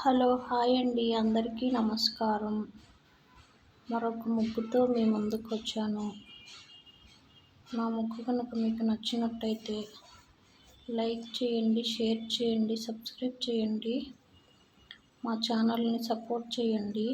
Hello hi అండి అందరికీ నమస్కారం. మరొక ముగ్గుతో మీ ముందుకొచ్చాను. నా ముగ్గు కనుక మీకు నచ్చినట్టయితే లైక్ చేయండి, షేర్ చేయండి, సబ్స్క్రైబ్ చేయండి. మా ఛానల్ని సపోర్ట్ చేయండి.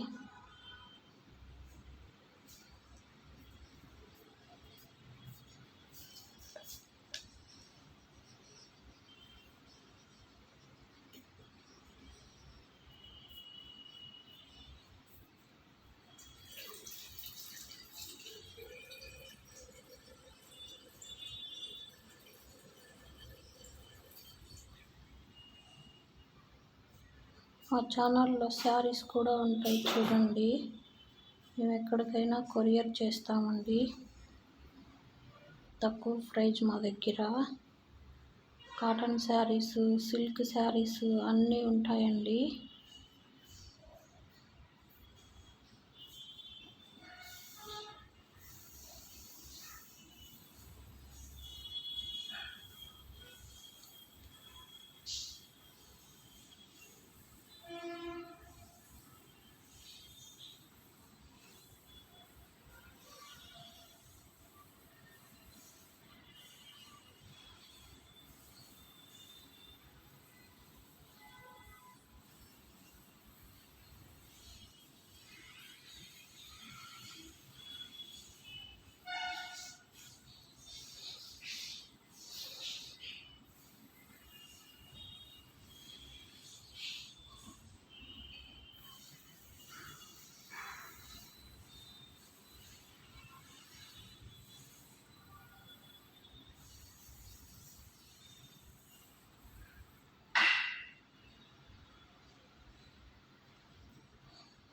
మా ఛానల్లో శారీస్ కూడా ఉంటాయి చూడండి. మేము ఎక్కడికైనా కొరియర్ చేస్తామండి. తక్కువ ప్రైజ్ మా దగ్గర. కాటన్ శారీస్, సిల్క్ శారీస్ అన్నీ ఉంటాయండి.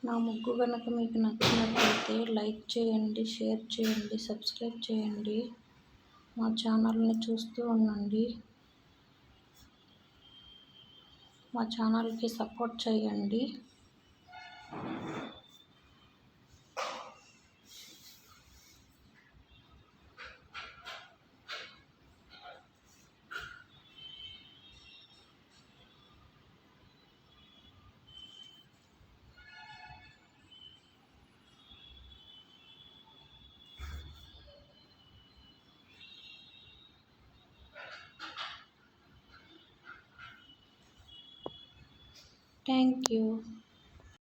నా ముగ్గు కనుక మీకు నచ్చినట్లయితే లైక్ చేయండి, షేర్ చేయండి, సబ్స్క్రైబ్ చేయండి. మా ఛానల్ని చూస్తూ ఉండండి. మా ఛానల్కి సపోర్ట్ చేయండి. Thank you.